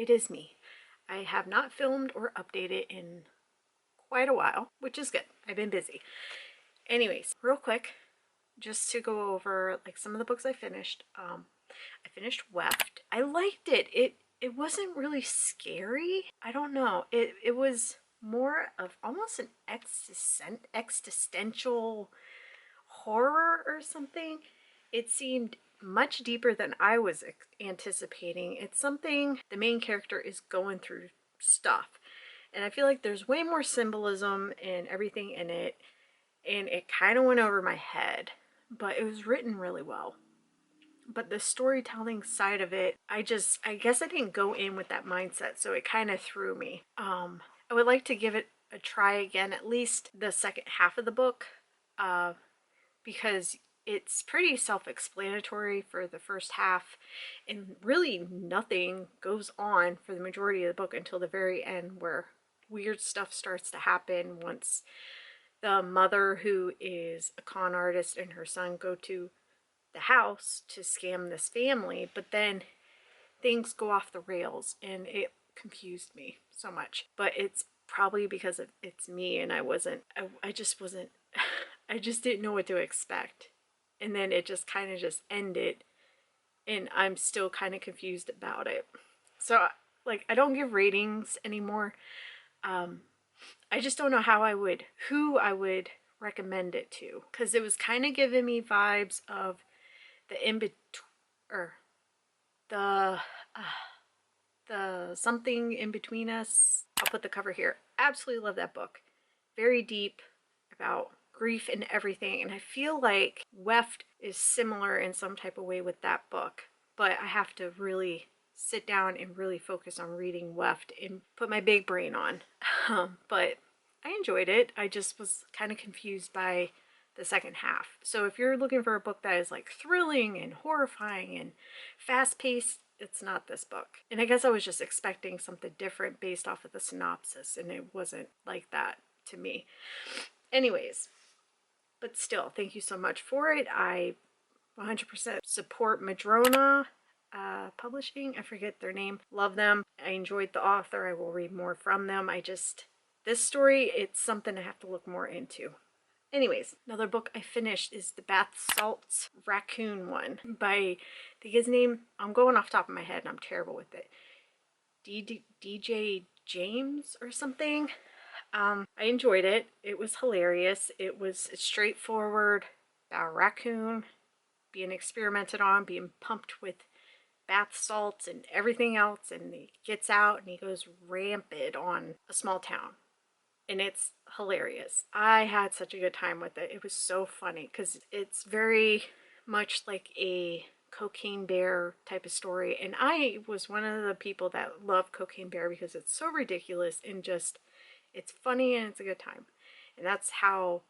it is me. I have not filmed or updated in quite a while, which is good. I've been busy. Anyways, real quick, just to go over like some of the books I finished. I finished Weft. I liked it. It wasn't really scary. I don't know. It was more of almost an existential horror or something. It seemed much deeper than I was anticipating. It's something, the main character is going through stuff, and I feel like there's way more symbolism and everything in it, and it kind of went over my head, but it was written really well. But the storytelling side of it, I guess I didn't go in with that mindset, so it kind of threw me. I would like to give it a try again, at least the second half of the book, because it's pretty self-explanatory for the first half, and really nothing goes on for the majority of the book until the very end, where weird stuff starts to happen once the mother, who is a con artist, and her son go to the house to scam this family, but then things go off the rails, and it confused me so much. But it's probably because it's me, and I just wasn't I just didn't know what to expect, and then it just kind of just ended, and I'm still kind of confused about it. So like, I don't give ratings anymore. I just don't know who I would recommend it to, because it was kind of giving me vibes of the the Something in Between Us. I'll put the cover here. Absolutely love that book. Very deep about grief and everything, and I feel like Weft is similar in some type of way with that book, but I have to really sit down and really focus on reading Weft and put my big brain on. But I enjoyed it. I just was kind of confused by the second half. So if you're looking for a book that is like thrilling and horrifying and fast-paced, it's not this book. And I guess I was just expecting something different based off of the synopsis, and it wasn't like that to me. Anyways, but still, thank you so much for it. I 100% support Madrona Publishing. I forget their name. Love them. I enjoyed the author. I will read more from them. This story, it's something I have to look more into. Anyways, another book I finished is the Bath Salts Raccoon one by, I think his name, I'm going off the top of my head and I'm terrible with it, DJ James or something. I enjoyed it. It was hilarious. It was straightforward about a raccoon being experimented on, being pumped with bath salts and everything else, and he gets out and he goes rampant on a small town. And it's hilarious. I had such a good time with it. It was so funny because it's very much like a Cocaine Bear type of story. And I was one of the people that love Cocaine Bear because it's so ridiculous and just, it's funny and it's a good time. And that's how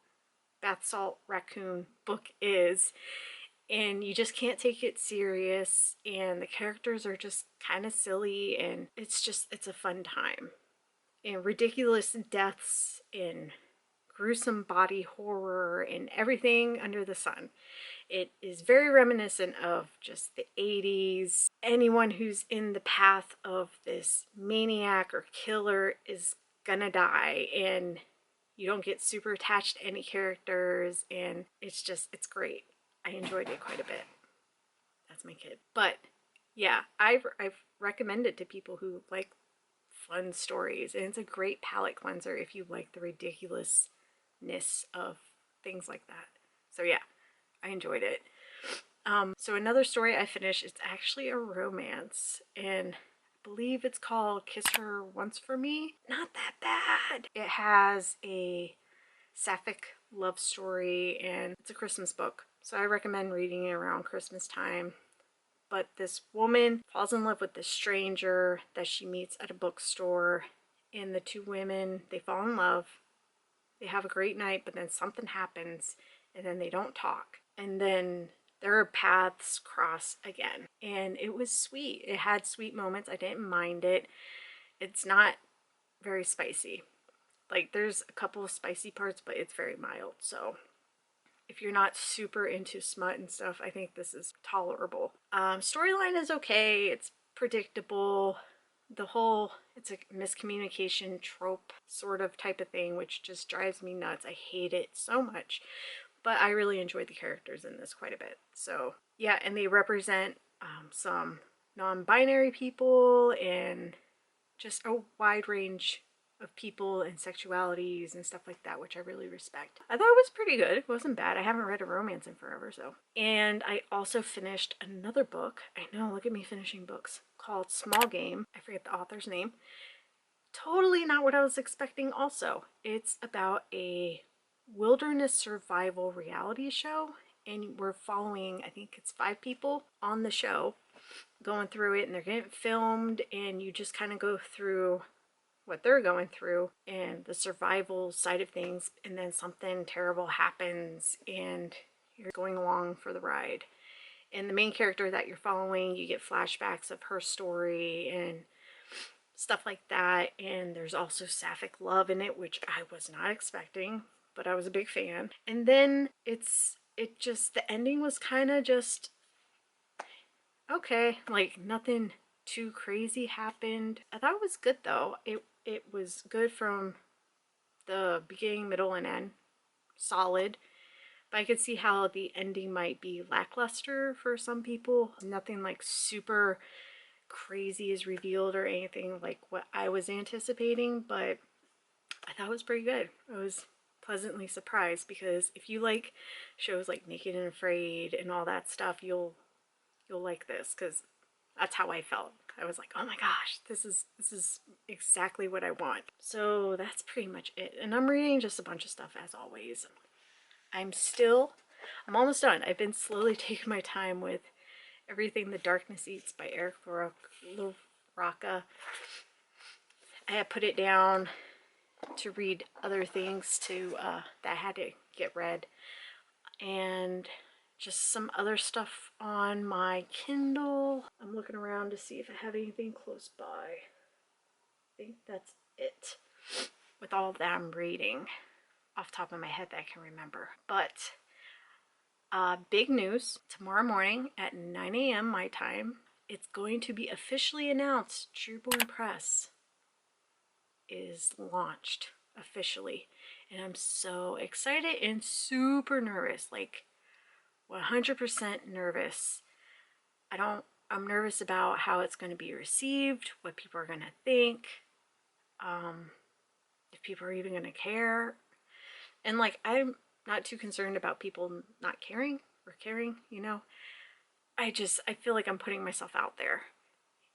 Bath Salt Raccoon book is. And you just can't take it serious. And the characters are just kind of silly. And it's a fun time. And ridiculous deaths and gruesome body horror and everything under the sun. It is very reminiscent of just the 80s. Anyone who's in the path of this maniac or killer is gonna die, and you don't get super attached to any characters, and it's great. I enjoyed it quite a bit. That's my kid. But yeah, I've recommended it to people who like fun stories, and it's a great palate cleanser if you like the ridiculousness of things like that. So yeah, I enjoyed it. So another story I finished, it's actually a romance, and I believe it's called Kiss Her Once for Me. Not that bad. It has a sapphic love story, and it's a Christmas book, so I recommend reading it around Christmas time. But this woman falls in love with this stranger that she meets at a bookstore, and the two women, they fall in love. They have a great night, but then something happens, and then they don't talk. And then their paths cross again. And it was sweet. It had sweet moments. I didn't mind it. It's not very spicy. Like, there's a couple of spicy parts, but it's very mild. So if you're not super into smut and stuff, I think this is tolerable. Storyline is okay. It's predictable. the whole, it's a miscommunication trope sort of type of thing, which just drives me nuts. I hate it so much. But I really enjoyed the characters in this quite a bit. So yeah, and they represent some non-binary people and just a wide range of people and sexualities and stuff like that, which I really respect. I thought it was pretty good. It wasn't bad. I haven't read a romance in forever, so. And I also finished another book. I know, look at me finishing books. Called Small Game. I forget the author's name. Totally not what I was expecting also. It's about a wilderness survival reality show, and we're following, I think it's 5 people on the show going through it, and they're getting filmed, and you just kind of go through what they're going through and the survival side of things, and then something terrible happens and you're going along for the ride. And the main character that you're following, you get flashbacks of her story and stuff like that, and there's also sapphic love in it, which I was not expecting, but I was a big fan. And then it just, the ending was kind of just okay, like nothing too crazy happened. I thought it was good though. It was good from the beginning, middle, and end. Solid. But I could see how the ending might be lackluster for some people. Nothing like super crazy is revealed or anything like what I was anticipating, but I thought it was pretty good. I was pleasantly surprised, because if you like shows like Naked and Afraid and all that stuff, you'll like this, because that's how I felt. I was like, oh my gosh, this is exactly what I want. So that's pretty much it. And I'm reading just a bunch of stuff as always. I'm almost done. I've been slowly taking my time with Everything the Darkness Eats by Eric LaRocca. I had put it down to read other things that I had to get read. And just some other stuff on my Kindle. I'm looking around to see if I have anything close by. I think that's it with all that I'm reading off the top of my head that I can remember. But big news, tomorrow morning at 9 a.m. my time, it's going to be officially announced. Truborn Press is launched officially, and I'm so excited and super nervous, like 100% nervous. I'm nervous about how it's going to be received, what people are going to think, if people are even going to care. And like, I'm not too concerned about people not caring or caring, you know. I feel like I'm putting myself out there,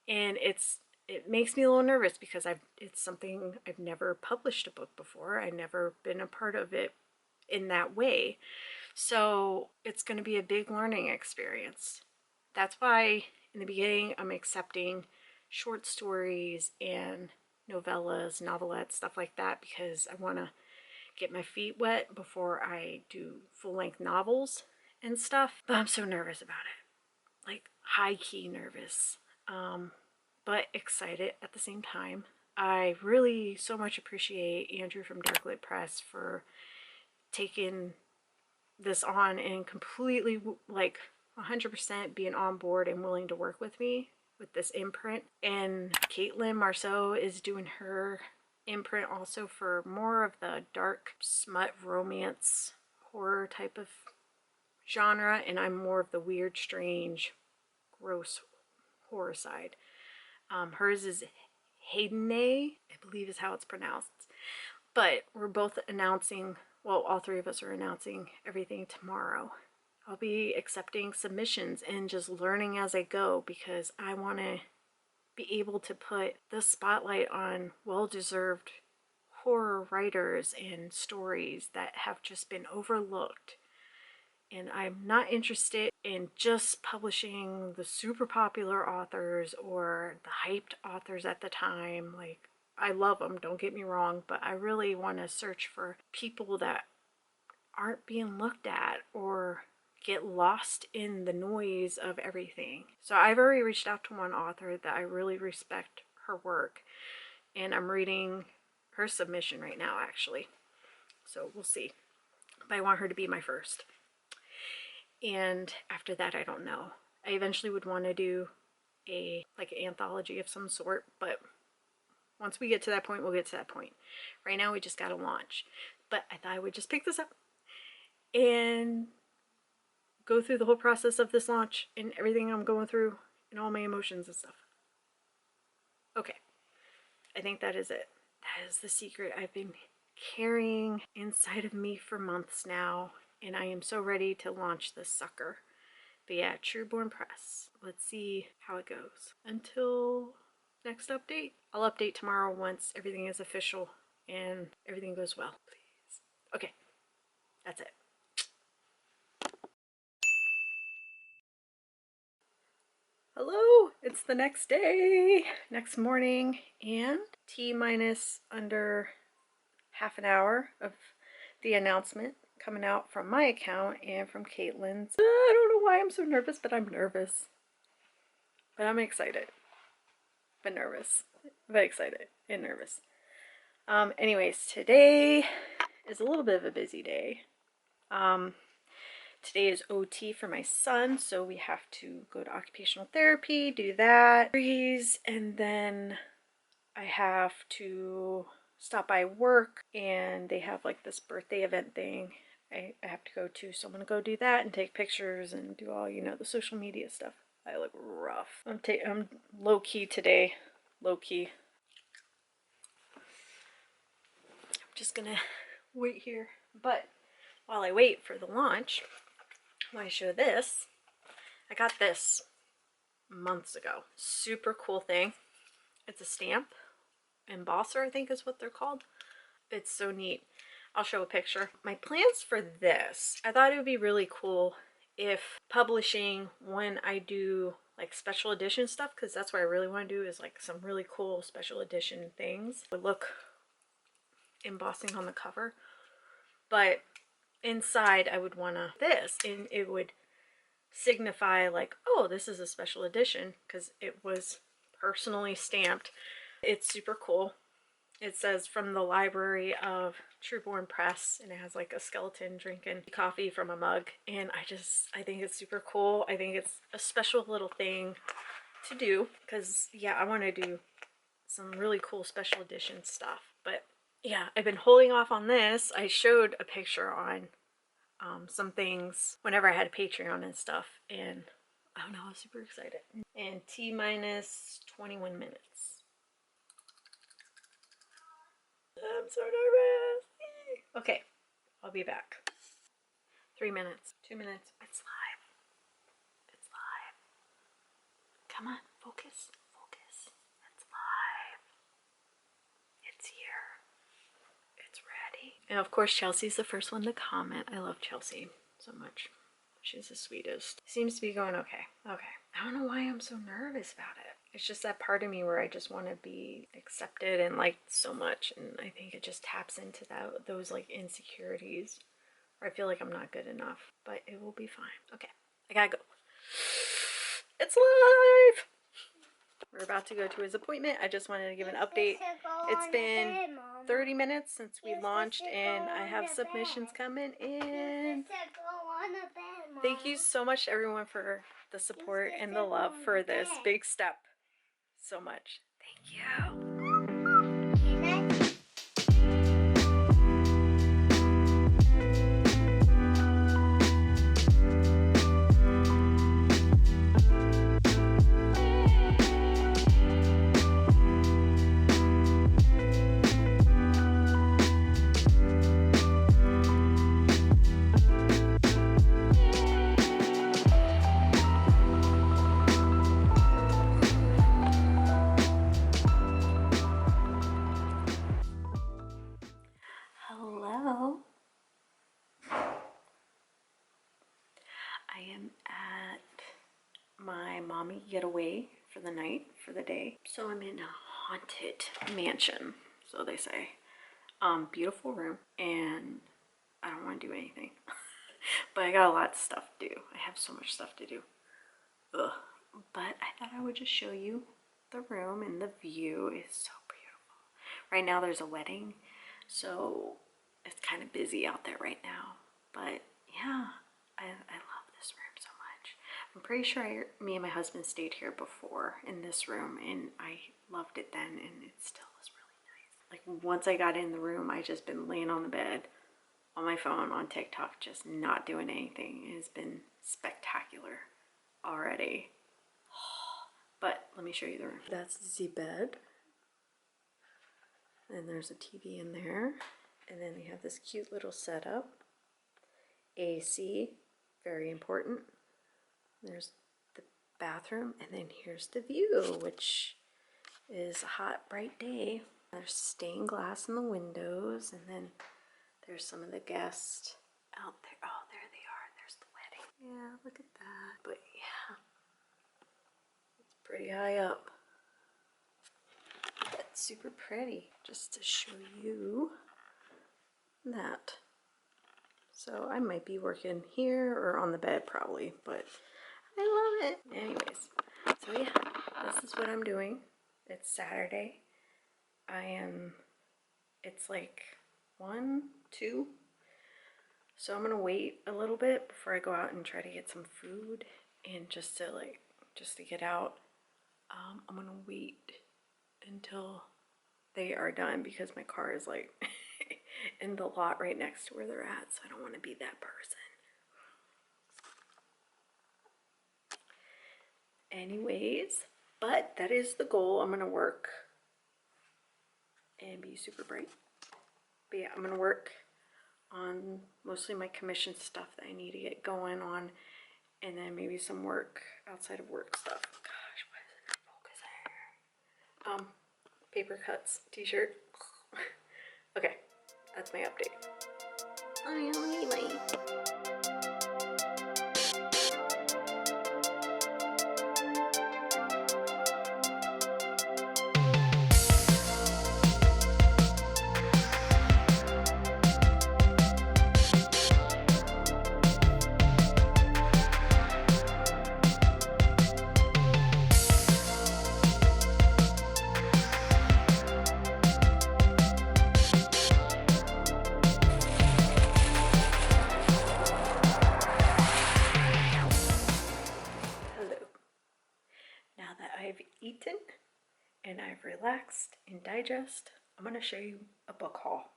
and it makes me a little nervous because it's something I've never published a book before. I've never been a part of it in that way. So it's going to be a big learning experience. That's why in the beginning I'm accepting short stories and novellas, novelettes, stuff like that, because I want to get my feet wet before I do full-length novels and stuff. But I'm so nervous about it. Like high-key nervous. But excited at the same time. I really so much appreciate Andrew from Darklit Press for taking this on and completely like 100% being on board and willing to work with me with this imprint. And Caitlin Marceau is doing her imprint also for more of the dark smut romance horror type of genre, and I'm more of the weird, strange, gross horror side. Hers is Haydnay, I believe is how it's pronounced. But we're both announcing, well, all 3 of us are announcing everything tomorrow. I'll be accepting submissions and just learning as I go, because I want to be able to put the spotlight on well-deserved horror writers and stories that have just been overlooked. And I'm not interested in just publishing the super popular authors or the hyped authors at the time. Like, I love them, don't get me wrong, but I really want to search for people that aren't being looked at or get lost in the noise of everything. So I've already reached out to one author that I really respect her work, and I'm reading her submission right now actually. So we'll see. But I want her to be my first. And after that, I don't know. I eventually would want to do like an anthology of some sort, but once we get to that point, we'll get to that point. Right now we just got to launch. But I thought I would just pick this up and go through the whole process of this launch and everything I'm going through and all my emotions and stuff. Okay, I think that is it. That is the secret I've been carrying inside of me for months now, and I am so ready to launch this sucker. But yeah, Truborn Press. Let's see how it goes. Until next update. I'll update tomorrow once everything is official and everything goes well, please. Okay, that's it. Hello, it's the next day, next morning, and T-minus under half an hour of the announcement coming out from my account and from Caitlin's. I don't know why I'm so nervous, but I'm nervous. But I'm excited. But nervous. But excited and nervous. Anyways, today is a little bit of a busy day. Today is OT for my son, so we have to go to occupational therapy, do that, and then I have to stop by work, and they have like this birthday event thing I have to go to, so I'm gonna go do that and take pictures and do all, you know, the social media stuff. I look rough. I'm low-key today. Low-key. I'm just gonna wait here. But while I wait for the launch, when I show this, I got this months ago. Super cool thing. It's a stamp. Embosser, I think is what they're called. It's so neat. I'll show a picture. My plans for this, I thought it would be really cool if publishing, when I do like special edition stuff, because that's what I really want to do, is like some really cool special edition things. Would look embossing on the cover, but inside I would want to this, and it would signify like, oh, this is a special edition because it was personally stamped. It's super cool. It says from the library of Truborn Press, and it has like a skeleton drinking coffee from a mug, and I think it's super cool. I think it's a special little thing to do because yeah, I want to do some really cool special edition stuff. But yeah, I've been holding off on this. I showed a picture on some things whenever I had a Patreon and stuff, and I don't know, I was super excited. And T-minus 21 minutes. I'm so nervous. Okay, I'll be back. 3 minutes, 2 minutes. It's live. It's live. Come on, focus, focus. It's live. It's here. It's ready. And of course, Chelsea's the first one to comment. I love Chelsea so much. She's the sweetest. Seems to be going okay. Okay. I don't know why I'm so nervous about it. It's just that part of me where I just want to be accepted and liked so much, and I think it just taps into those like insecurities where I feel like I'm not good enough, but it will be fine. Okay, I gotta go. It's live! We're about to go to his appointment. I just wanted to give an update. It's been 30 minutes since we launched, and I have submissions coming in. Thank you so much, everyone, for the support and the love for this big step. So much. Thank you. Hello. I am at my mommy getaway for the night, for the day. So I'm in a haunted mansion, so they say. Beautiful room, and I don't want to do anything. But I got a lot of stuff to do. I have so much stuff to do. Ugh. But I thought I would just show you the room, and the view is so beautiful. Right now there's a wedding, so it's kind of busy out there right now. But yeah, I love this room so much. I'm pretty sure me and my husband stayed here before in this room, and I loved it then, and it still is really nice. Like once I got in the room, I just been laying on the bed on my phone on TikTok, just not doing anything. It has been spectacular already. But let me show you the room. That's the bed. And there's a TV in there. And then we have this cute little setup. AC, very important. There's the bathroom, and then here's the view, which is a hot, bright day. There's stained glass in the windows, and then there's some of the guests out there. Oh, there they are. There's the wedding. Yeah, look at that. But yeah, it's pretty high up. That's super pretty. Just to show you that. So I might be working here or on the bed probably, but I love it. Anyways, so yeah, this is what I'm doing. It's Saturday. It's like 1, 2. So I'm gonna wait a little bit before I go out and try to get some food, and just to get out. I'm gonna wait until they are done because my car is like in the lot right next to where they're at, so I don't want to be that person. Anyways, but that is the goal. I'm gonna work and be super bright. But yeah, I'm gonna work on mostly my commission stuff that I need to get going on, and then maybe some work outside of work stuff. Gosh, why isn't it focusing? Paper cuts, t-shirt. Okay, that's my update. Anyway. Eaten and I've relaxed and digest, I'm gonna show you a book haul.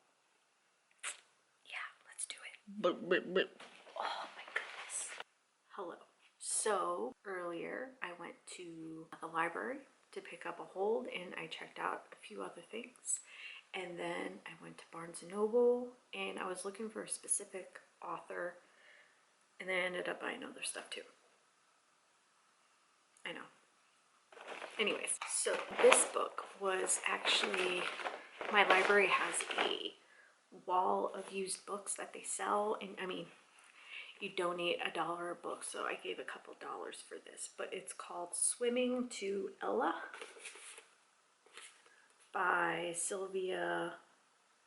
Yeah, let's do it. Oh my goodness. Hello. So earlier I went to the library to pick up a hold, and I checked out a few other things, and then I went to Barnes & Noble and I was looking for a specific author, and then I ended up buying other stuff too. I know. Anyways, so this book was actually, my library has a wall of used books that they sell, and I mean, you donate $1 a book, so I gave a couple dollars for this, but it's called Swimming to Ella by Sylvia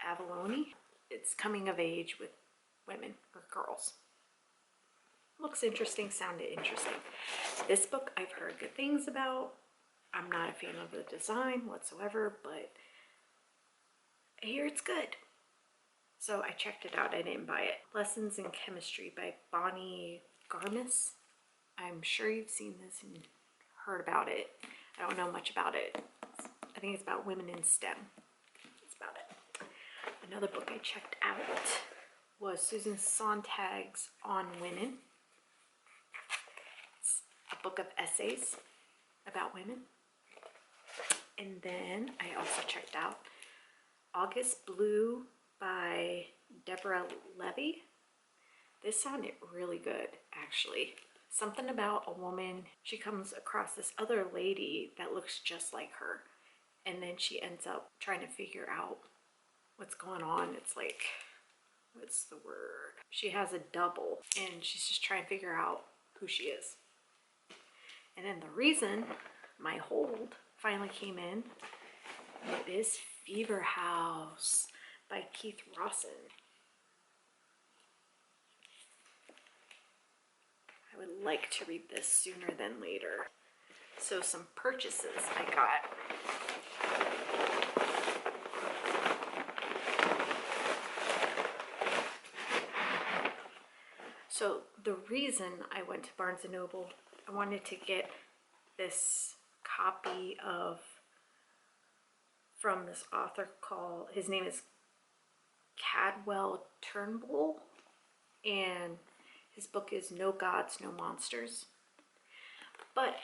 Avalone. It's coming of age with women or girls. Looks interesting, sounded interesting. This book I've heard good things about. I'm not a fan of the design whatsoever, but I hear it's good. So I checked it out. I didn't buy it. Lessons in Chemistry by Bonnie Garmis. I'm sure you've seen this and heard about it. I don't know much about it. I think it's about women in STEM. That's about it. Another book I checked out was Susan Sontag's On Women. It's a book of essays about women. And then I also checked out August Blue by Deborah Levy. This sounded really good, actually. Something about a woman, she comes across this other lady that looks just like her, and then she ends up trying to figure out what's going on. It's like, what's the word? She has a double, and she's just trying to figure out who she is. And then the reason my hold finally came in, it is Fever House by Keith Rawson. I would like to read this sooner than later. So some purchases I got. So the reason I went to Barnes & Noble I wanted to get this copy from this author called, his name is Cadwell Turnbull, and his book is No Gods, No Monsters. But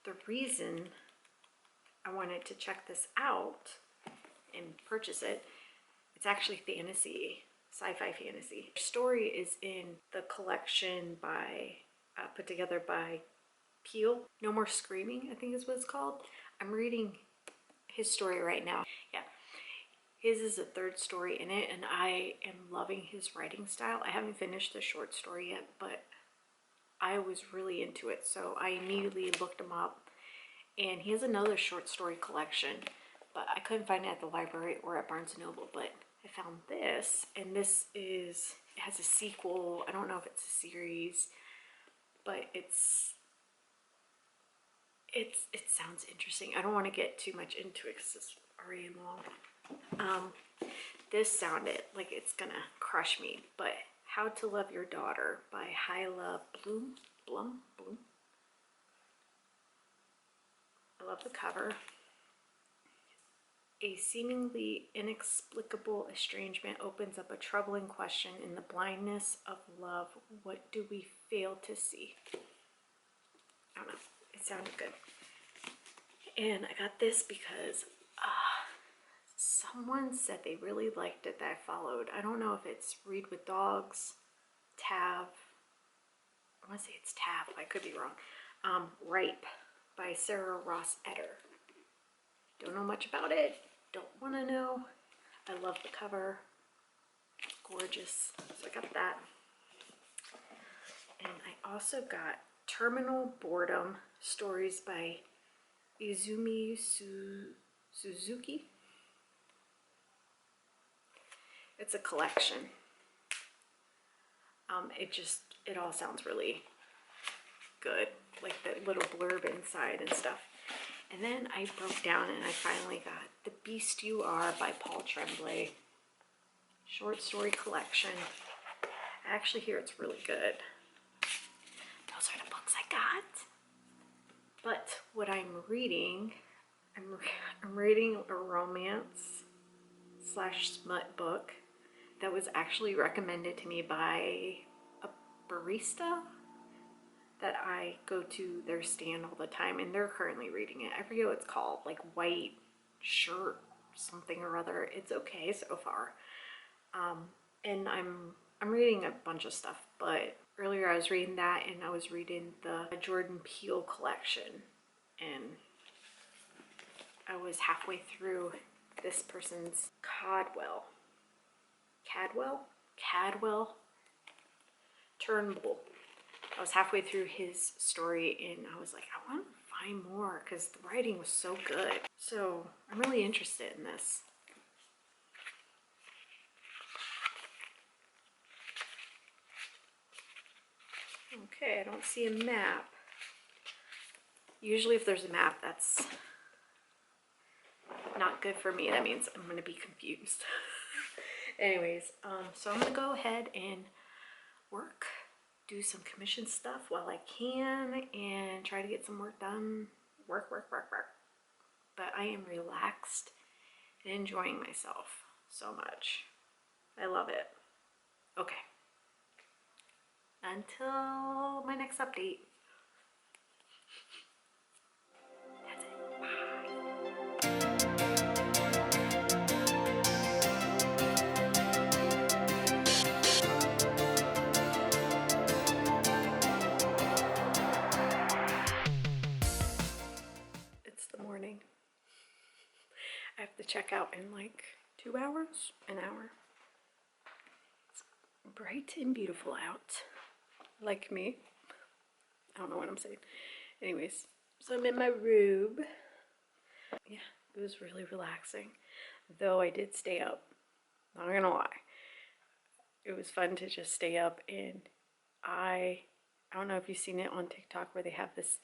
the reason I wanted to check this out and purchase it, it's actually fantasy, sci-fi fantasy. The story is in the collection by, put together by Peel. No More Screaming, I think is what it's called. I'm reading his story right now. Yeah, his is the third story in it, and I am loving his writing style. I haven't finished the short story yet, but I was really into it, so I immediately looked him up. And he has another short story collection, but I couldn't find it at the library or at Barnes & Noble, but I found this, and this is, it has a sequel. I don't know if it's a series, but it sounds interesting. I don't want to get too much into it because it's already long. This sounded like it's gonna crush me, but How to Love Your Daughter by Hyla Blum. I love the cover. A seemingly inexplicable estrangement opens up a troubling question. In the blindness of love, what do we fail to see? I don't know. It sounded good. And I got this because someone said they really liked it that I followed. I don't know if it's Read with Dogs, Tav. I want to say it's Tav. I could be wrong. Ripe by Sarah Ross Etter. Don't know much about it. Don't want to know. I love the cover. It's gorgeous. So I got that. And I also got Terminal Boredom, stories by Izumi Suzuki. It's a collection. It all sounds really good, like the little blurb inside and stuff. And then I broke down and I finally got The Beast You Are by Paul Tremblay. Short story collection. I actually hear it's really good. Those are the books I got. But what I'm reading, I'm reading a romance / smut book that was actually recommended to me by a barista that I go to their stand all the time, and they're currently reading it. I forget what it's called, like White Shirt something or other. It's okay so far. And I'm reading a bunch of stuff, but earlier I was reading that, and I was reading the Jordan Peele collection, and I was halfway through this person's Cadwell Turnbull. I was halfway through his story, and I was like, I want to find more because the writing was so good. So I'm really interested in this. Okay, I don't see a map. Usually if there's a map, that's not good for me. That means I'm going to be confused. Anyways, so I'm going to go ahead and work, do some commission stuff while I can, and try to get some work done. Work. But I am relaxed and enjoying myself so much. I love it. Okay. Until my next update. That's it. Bye. It's the morning. I have to check out in like 2 hours, an hour. It's bright and beautiful out. Like me. I don't know what I'm saying. Anyways, so I'm in my room. Yeah, it was really relaxing. Though I did stay up. Not gonna lie. It was fun to just stay up, and I don't know if you've seen it on TikTok where they have this,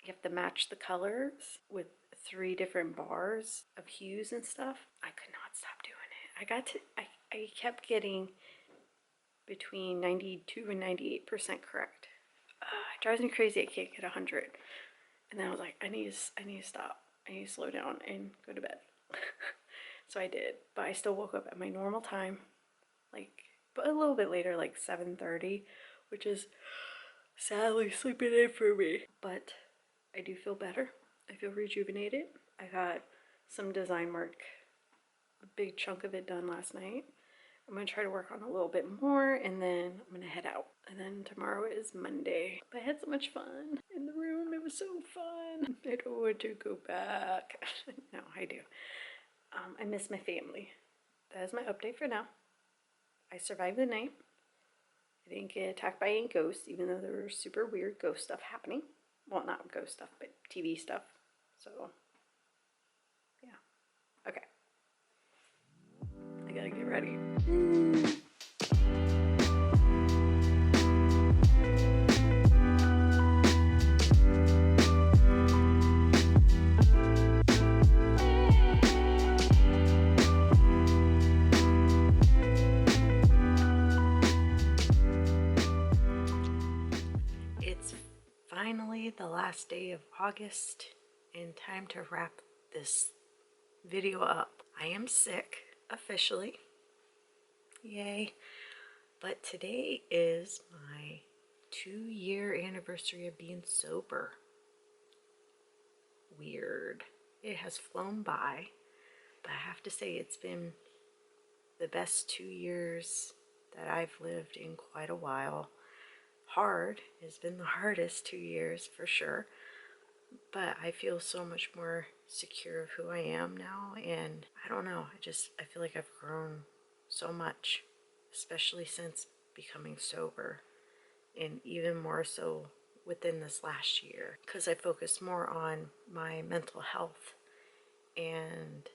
you have to match the colors with 3 different bars of hues and stuff. I could not stop doing it. I kept getting between 92 and 98% correct. I it drives me crazy I can't get 100. And then I was like, I need to stop. I need to slow down and go to bed. So I did, but I still woke up at my normal time, like, but a little bit later, like 7:30, which is sadly sleeping in for me. But I do feel better. I feel rejuvenated. I got some design work, a big chunk of it done last night. I'm going to try to work on a little bit more, and then I'm going to head out. And then tomorrow is Monday. But I had so much fun in the room. It was so fun. I don't want to go back. No, I do. I miss my family. That is my update for now. I survived the night. I didn't get attacked by any ghosts, even though there was super weird ghost stuff happening. Well, not ghost stuff, but TV stuff. So, yeah. Okay. I gotta get ready. It's finally the last day of August and time to wrap this video up. I am sick, officially. Yay. But today is my 2-year anniversary of being sober. Weird. It has flown by, but I have to say it's been the best 2 years that I've lived in quite a while. Hard has been the hardest 2 years for sure, but I feel so much more secure of who I am now, and I don't know, I feel like I've grown so much, especially since becoming sober, and even more so within this last year, because I focused more on my mental health and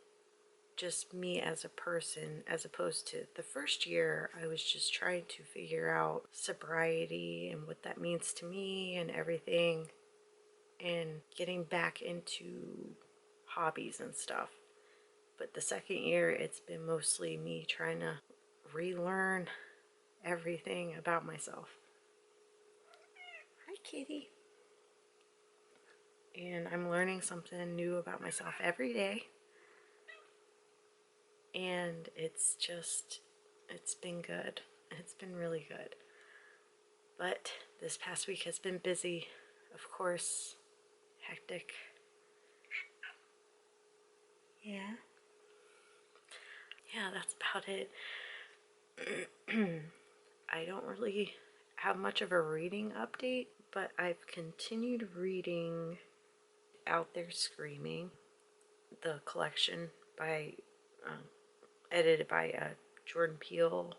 just me as a person, as opposed to the first year I was just trying to figure out sobriety and what that means to me and everything, and getting back into hobbies and stuff. But the second year, it's been mostly me trying to relearn everything about myself. Hi, kitty. And I'm learning something new about myself every day. And it's been good. It's been really good. But this past week has been busy, of course, hectic. Yeah. Yeah, that's about it. I don't really have much of a reading update, but I've continued reading Out There Screaming, the collection by edited by Jordan Peele.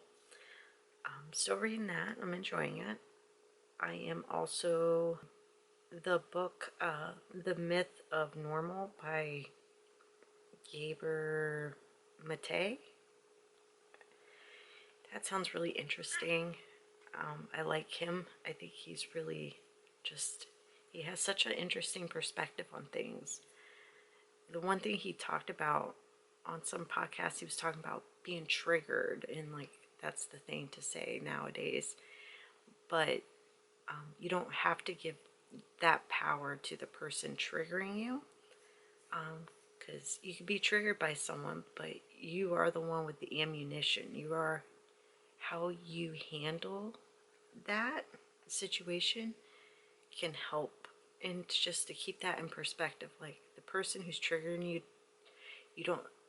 I'm still reading that. I'm enjoying it. I am also the book The Myth of Normal by Gaber Mate. That sounds really interesting. I like him. I think he's really he has such an interesting perspective on things. The one thing he talked about on some podcasts, he was talking about being triggered, and like that's the thing to say nowadays. But you don't have to give that power to the person triggering you, because you can be triggered by someone, but you are the one with the ammunition. You are how you handle that situation can help, and just to keep that in perspective, like the person who's triggering you,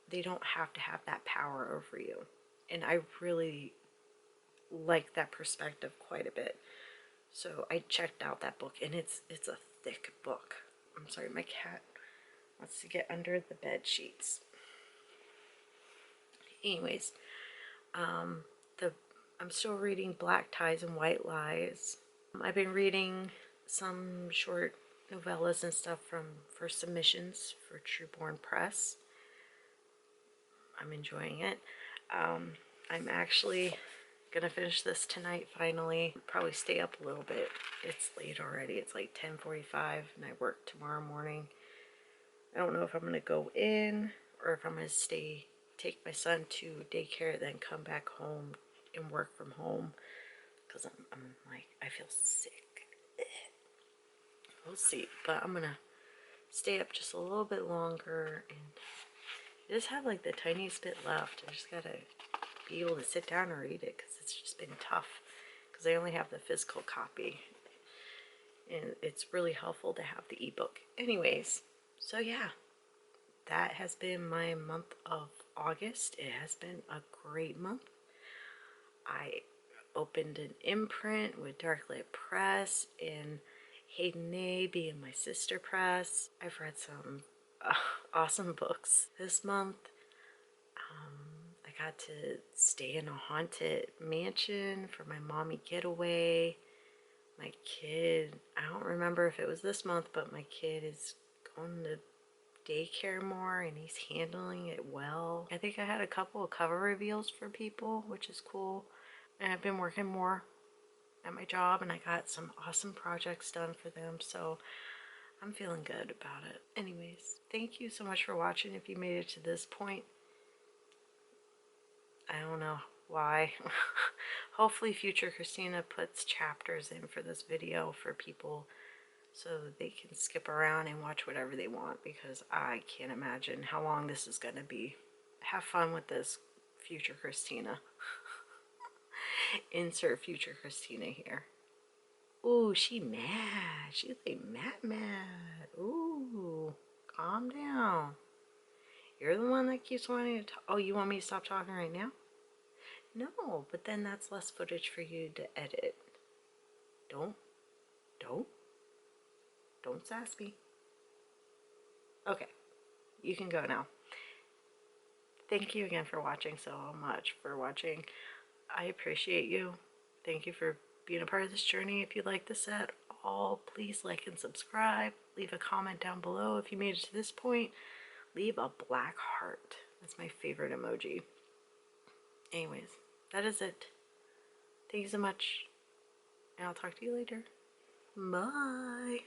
they don't have to have that power over you. And I really like that perspective quite a bit. So I checked out that book, and it's a thick book. I'm sorry, my cat wants to get under the bed sheets. Anyways, I'm still reading Black Ties and White Lies. I've been reading some short novellas and stuff for submissions for Truborn Press. I'm enjoying it. I'm actually gonna finish this tonight finally. Probably stay up a little bit. It's late already. It's like 10:45 and I work tomorrow morning. I don't know if I'm gonna go in or if I'm gonna take my son to daycare, then come back home and work from home, because I'm like, I feel sick. we'll see. But I'm gonna stay up just a little bit longer, and I just have like the tiniest bit left. I just gotta be able to sit down and read it because it's just been tough because I only have the physical copy, and it's really helpful to have the ebook. Anyways, so yeah, that has been my month of August. It has been a great month. I opened an imprint with Darklit Press and Hayden A being my sister press. I've read some awesome books this month. I got to stay in a haunted mansion for my mommy getaway. My kid, I don't remember if it was this month, but my kid is going to daycare more and he's handling it well. I think I had a couple of cover reveals for people, which is cool. And I've been working more at my job and I got some awesome projects done for them, so I'm feeling good about it. Anyways, thank you so much for watching. If you made it to this point, I don't know why. Hopefully future Kristina puts chapters in for this video for people so that they can skip around and watch whatever they want, because I can't imagine how long this is going to be. Have fun with this, future Kristina. Insert future Kristina here. Ooh, she mad. She's like mad. Ooh, calm down. You're the one that keeps wanting to talk. Oh, you want me to stop talking right now? No, but then that's less footage for you to edit. Don't sass me. Okay, you can go now. Thank you again for watching so much. I appreciate you. Thank you for being a part of this journey. If you like this at all, please like and subscribe. Leave a comment down below. If you made it to this point, leave a black heart. That's my favorite emoji. Anyways, that is it. Thank you so much, and I'll talk to you later. Bye.